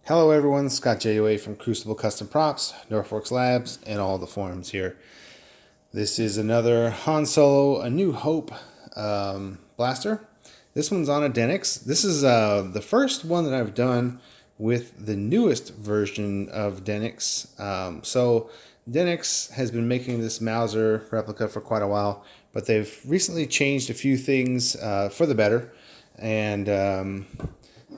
Hello everyone, Scott JOA from Crucible Custom Props, Northworks Labs, and all the forums here. This is another Han Solo A New Hope blaster. This one's on a Denix. This is the first one that I've done with the newest version of Denix. So Denix has been making this Mauser replica for quite a while, but they've recently changed a few things for the better. And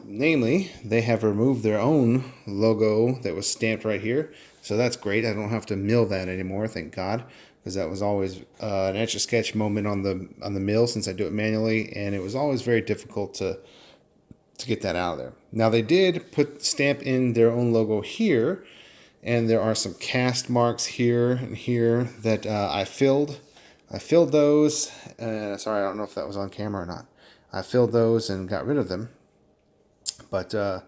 namely, they have removed their own logo that was stamped right here. So that's great. I don't have to mill that anymore, thank God, because that was always an etch-a-sketch moment on the mill since I do it manually, and it was always very difficult to get that out of there. Now they did stamp in their own logo here, and there are some cast marks here and here that I filled. I filled those. Sorry, I don't know if that was on camera or not. I filled those and got rid of them. But it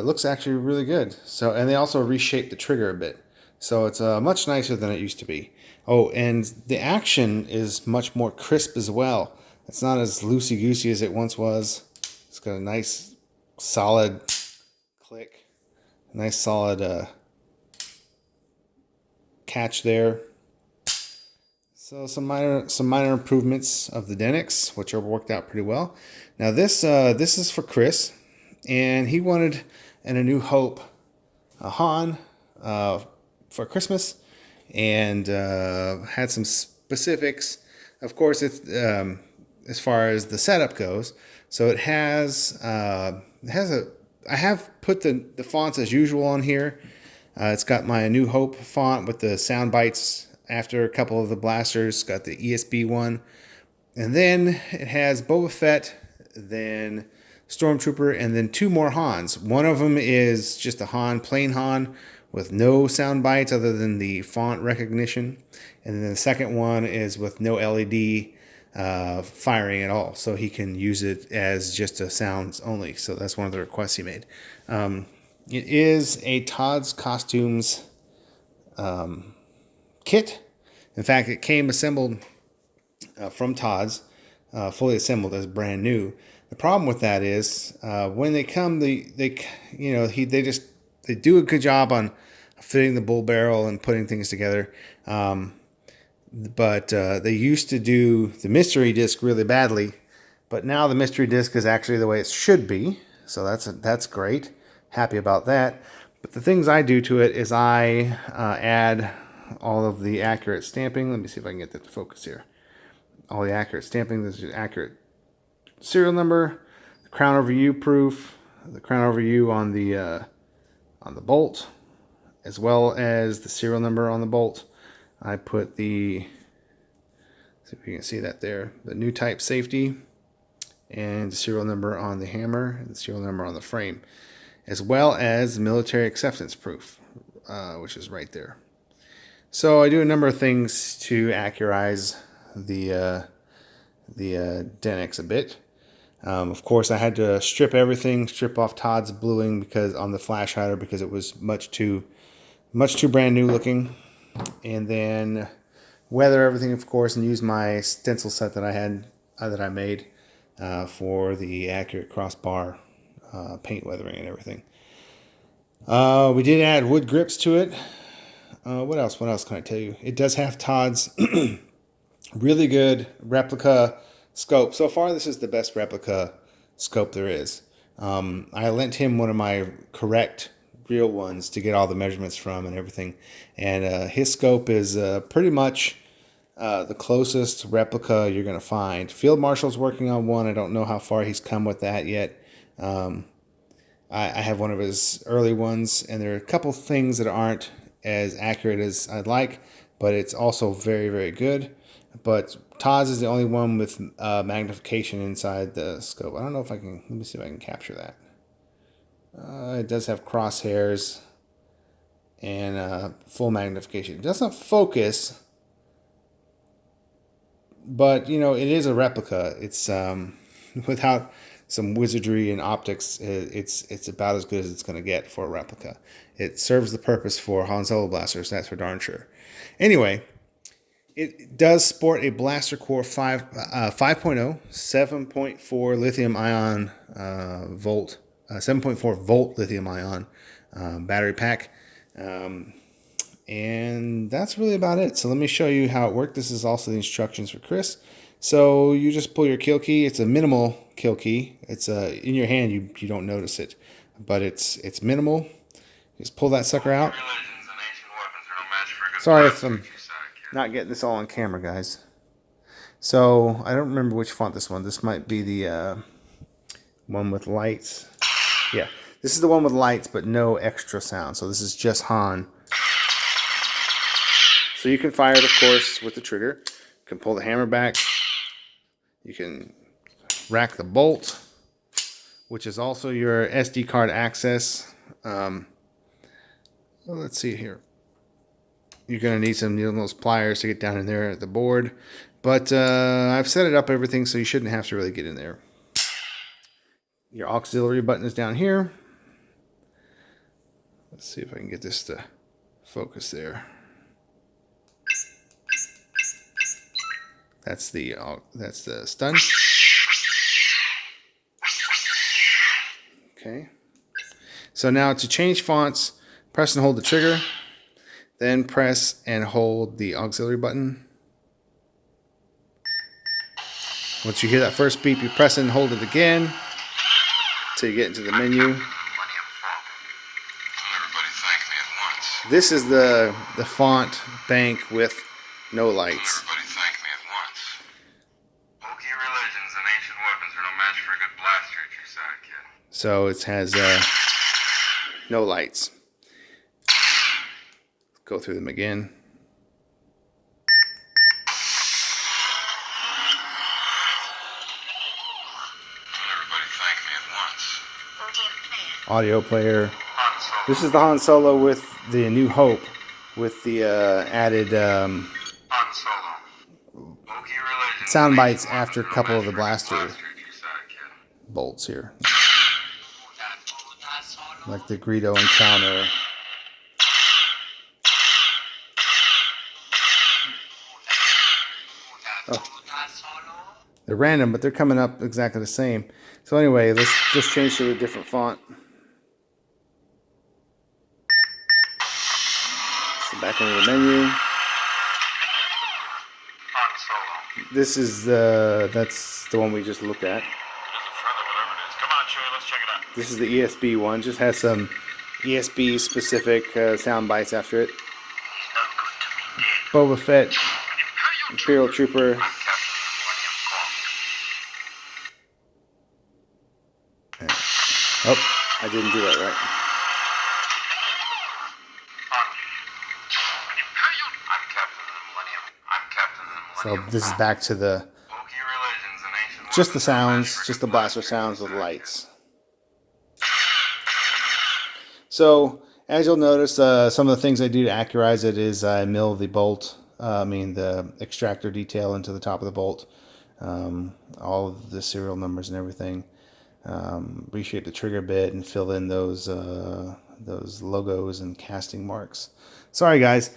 looks actually really good. So, and they also reshaped the trigger a bit, so it's much nicer than it used to be. Oh, and the action is much more crisp as well. It's not as loosey goosey as it once was. It's got a nice, solid click, nice solid catch there. So some minor improvements of the Denix, which are worked out pretty well. Now this is for Chris, and he wanted A New Hope Han for Christmas, and had some specifics. Of course, it's as far as the setup goes. So it has I have put the fonts as usual on here. It's got my A New Hope font with the sound bites after a couple of the blasters. Got the ESB one, and then it has Boba Fett, then Stormtrooper, and then two more Hans. One of them is just a Han, plain Han, with no sound bites other than the font recognition. And then the second one is with no LED firing at all, so he can use it as just a sounds only. So that's one of the requests he made. It is a Todd's Costumes kit. In fact, it came assembled from Todd's, fully assembled as brand new. The problem with that is when they come, they do a good job on fitting the bull barrel and putting things together. But they used to do the mystery disc really badly, but now the mystery disc is actually the way it should be. So that's great. Happy about that. But the things I do to it is I add all of the accurate stamping. Let me see if I can get that to focus here. All the accurate stamping. This is accurate serial number, the crown over U proof, the crown over U on the bolt, as well as the serial number on the bolt. I put see if you can see that there, the new type safety, and the serial number on the hammer, and the serial number on the frame, as well as military acceptance proof, which is right there. So I do a number of things to accurize the Denix a bit. Of course, I had to strip off Todd's bluing because on the flash hider, because it was much too brand new looking, and then weather everything, of course, and use my stencil set that I made for the accurate crossbar paint weathering and everything. We did add wood grips to it. What else can I tell you? It does have Todd's really good replica scope. So far, this is the best replica scope there is. I lent him one of my correct real ones to get all the measurements from and everything. And his scope is pretty much the closest replica you're going to find. Field Marshal's working on one. I don't know how far he's come with that yet. I have one of his early ones, and there are a couple things that aren't as accurate as I'd like, but it's also very, very good. But Todd's is the only one with magnification inside the scope. I don't know if I can, let me see if I can capture that. It does have crosshairs and full magnification. It doesn't focus, but it is a replica. It's without some wizardry and optics, it's about as good as it's going to get for a replica. It serves the purpose for Han Solo blasters, that's for darn sure. Anyway, it does sport a Blaster Core 5.0, 7.4 lithium ion volt 7.4 volt lithium ion battery pack. And that's really about it. So let me show you how it worked. This is also the instructions for Chris. So you just pull your kill key. It's a minimal kill key. It's in your hand. You don't notice it, but it's minimal. Just pull that sucker out. Sorry if I'm not getting this all on camera, guys. So I don't remember which font this one. This might be the one with lights. Yeah, this is the one with lights, but no extra sound. So this is just Han. So you can fire it, of course, with the trigger. You can pull the hammer back. You can rack the bolt, which is also your SD card access. Well, let's see here. You're going to need some those pliers to get down in there at the board. But I've set it up everything, so you shouldn't have to really get in there. Your auxiliary button is down here. Let's see if I can get this to focus there. That's the stun. Okay. So now to change fonts, press and hold the trigger, then press and hold the auxiliary button. Once you hear that first beep, you press and hold it again till you get into the menu. This is the font bank with no lights. So it has no lights. Go through them again. Audio player. This is the Han Solo with the New Hope, with the added sound bites after a couple of the blaster bolts here, like the Greedo encounter. Oh. They're random, but they're coming up exactly the same. So anyway, let's just change to a different font. So back into the menu. This is that's the one we just looked at. This is the ESB one. Just has some ESB specific sound bites after it. Boba Fett, Imperial Trooper. Oh, I didn't do that right. So this is back to just the sounds, just the blaster sounds with lights. So as you'll notice, some of the things I do to accurize it is I mill the bolt, the extractor detail into the top of the bolt, all of the serial numbers and everything. Reshape the trigger bit and fill in those logos and casting marks. Sorry guys,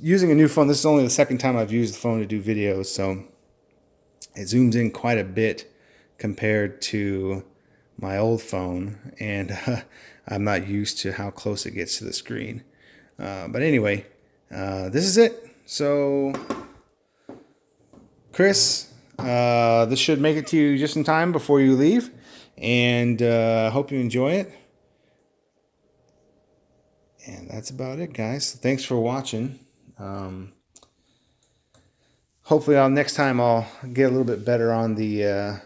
using a new phone. This is only the second time I've used the phone to do videos, so it zooms in quite a bit compared to my old phone, and I'm not used to how close it gets to the screen. But anyway, this is it. So Chris, this should make it to you just in time before you leave, and I hope you enjoy it. And that's about it, guys. Thanks for watching. Hopefully next time I'll get a little bit better on the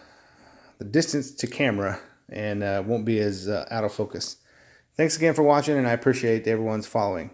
distance to camera, and won't be as out of focus. Thanks again for watching, and I appreciate everyone's following.